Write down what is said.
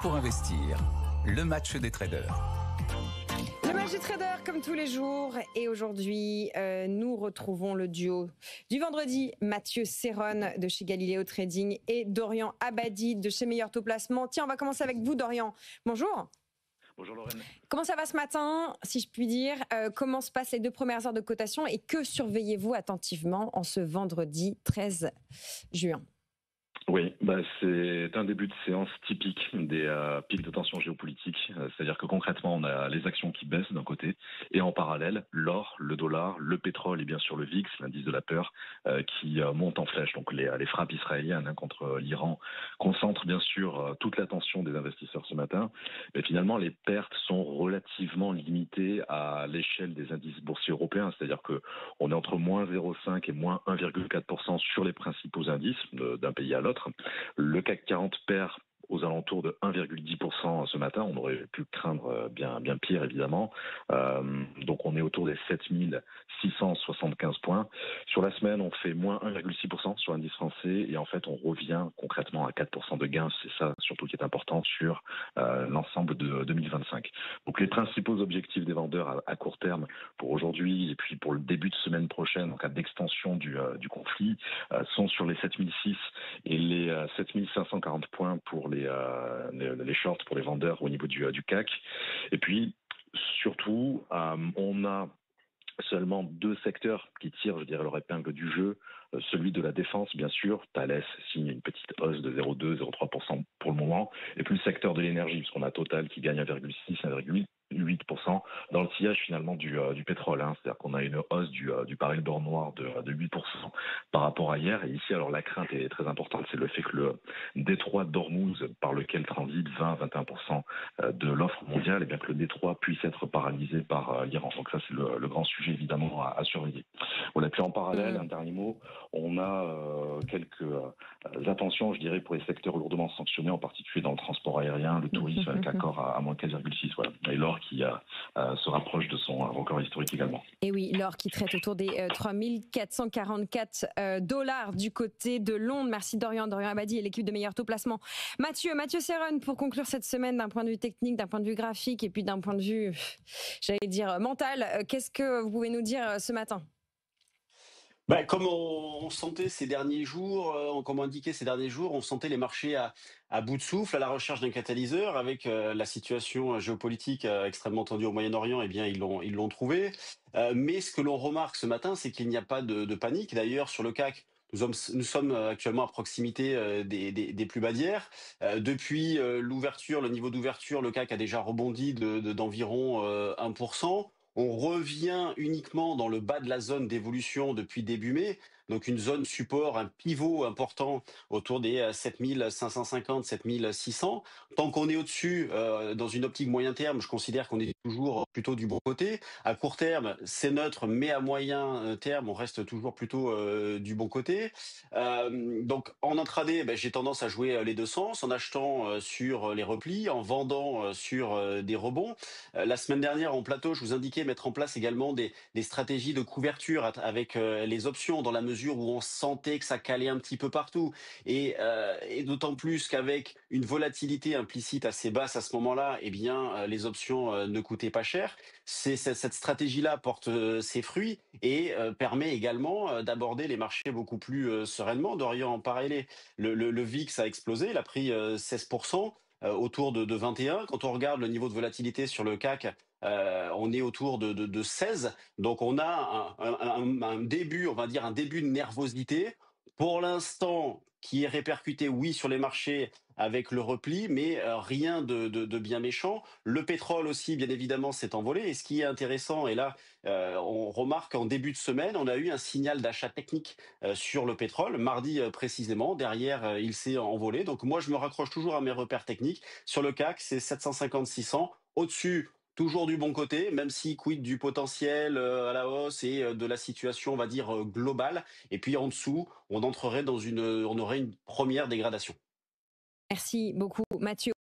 pour investir. Le match des traders. Le match des traders comme tous les jours. Et aujourd'hui, nous retrouvons le duo du vendredi. Mathieu Serron de chez Galileo Trading et Dorian Abadi de chez Meilleur Taux Placement. Tiens, on va commencer avec vous, Dorian. Bonjour. Bonjour Lorraine. Comment ça va ce matin, si je puis dire? Comment se passent les 2 premières heures de cotation et que surveillez-vous attentivement en ce vendredi 13 juin? Oui, c'est un début de séance typique des pics de tension géopolitique. C'est-à-dire que concrètement, on a les actions qui baissent d'un côté et en parallèle, l'or, le dollar, le pétrole et bien sûr le VIX, l'indice de la peur, qui monte en flèche. Donc les frappes israéliennes contre l'Iran concentrent bien sûr toute l'attention des investisseurs ce matin. Mais finalement, les pertes sont relativement limitées à l'échelle des indices boursiers européens. C'est-à-dire que on est entre moins 0,5 et moins 1,4% sur les principaux indices d'un pays à l'autre. Le CAC 40 perd aux alentours de 1,10% ce matin. On aurait pu craindre bien pire, évidemment. Donc on est autour des 7675 points. Sur la semaine, on fait moins 1,6% sur l'indice français et en fait, on revient concrètement à 4% de gains. C'est ça surtout qui est important sur l'ensemble de 2025. Donc les principaux objectifs des vendeurs à court terme pour aujourd'hui et puis pour le début de semaine prochaine, en cas d'extension du conflit, sont sur les 7006 et les 7540 points pour les shorts, pour les vendeurs au niveau du CAC. Et puis, surtout, on a seulement 2 secteurs qui tirent, je dirais, leur épingle du jeu. Celui de la défense, bien sûr. Thales signe une petite hausse de 0,2-0,3% pour le moment. Et puis le secteur de l'énergie, puisqu'on a Total qui gagne 1,6-1,8% dans le sillage finalement du pétrole. C'est-à-dire qu'on a une hausse du baril d'or noir de 8% par rapport à hier. Et ici, alors la crainte est très importante, c'est le fait que le détroit d'Ormuz, par lequel transite 20-21% de l'offre mondiale, et bien que le détroit puisse être paralysé par l'Iran. Donc ça, c'est le grand sujet évidemment à surveiller. Voilà. Puis en parallèle, un dernier mot, on a quelques attentions, je dirais, pour les secteurs lourdement sanctionnés, en particulier dans le transport aérien, le tourisme, avec l'accord à moins 4,6. Voilà. Et l'or qui se rapproche de son record historique également. Et oui, l'or qui traite autour des 3444 dollars du côté de Londres. Merci Dorian Abadi et l'équipe de Meilleur Taux Placement. Mathieu Serron, pour conclure cette semaine d'un point de vue technique, d'un point de vue graphique et puis d'un point de vue, j'allais dire, mental, qu'est-ce que vous pouvez nous dire ce matin ? Comme on sentait ces derniers jours, comme indiqué ces derniers jours, on sentait les marchés à bout de souffle, à la recherche d'un catalyseur, avec la situation géopolitique extrêmement tendue au Moyen-Orient. Eh bien, ils l'ont trouvé. Mais ce que l'on remarque ce matin, c'est qu'il n'y a pas de panique. D'ailleurs, sur le CAC, nous sommes actuellement à proximité des plus bas d'hier. Depuis l'ouverture, le niveau d'ouverture, le CAC a déjà rebondi d'environ 1%. On revient uniquement dans le bas de la zone d'évolution depuis début mai, donc une zone support, un pivot important autour des 7550, 7600. Tant qu'on est au-dessus, dans une optique moyen terme, je considère qu'on est toujours plutôt du bon côté. À court terme, c'est neutre, mais à moyen terme, on reste toujours plutôt du bon côté. Donc en intraday, j'ai tendance à jouer les 2 sens, en achetant sur les replis, en vendant sur des rebonds. La semaine dernière, en plateau, je vous indiquais mettre en place également des stratégies de couverture avec les options, dans la mesure où on sentait que ça calait un petit peu partout. Et d'autant plus qu'avec une volatilité implicite assez basse à ce moment-là, eh bien, les options ne coûtaient pas cher. Cette stratégie-là porte ses fruits et permet également d'aborder les marchés beaucoup plus sereinement. Dorian en parlait, le VIX a explosé, il a pris 16%. Autour de 21. Quand on regarde le niveau de volatilité sur le CAC, on est autour de 16. Donc on a un début, on va dire un début de nervosité. Pour l'instant, qui est répercuté, oui, sur les marchés avec le repli, mais rien de bien méchant. Le pétrole aussi, bien évidemment, s'est envolé. Et ce qui est intéressant, et là, on remarque qu'en début de semaine, on a eu un signal d'achat technique sur le pétrole. Mardi, précisément, derrière, il s'est envolé. Donc moi, je me raccroche toujours à mes repères techniques. Sur le CAC, c'est 750-600. Au-dessus, toujours du bon côté, même si quid du potentiel à la hausse et de la situation, on va dire, globale. Et puis en dessous, on aurait une première dégradation. Merci beaucoup, Mathieu.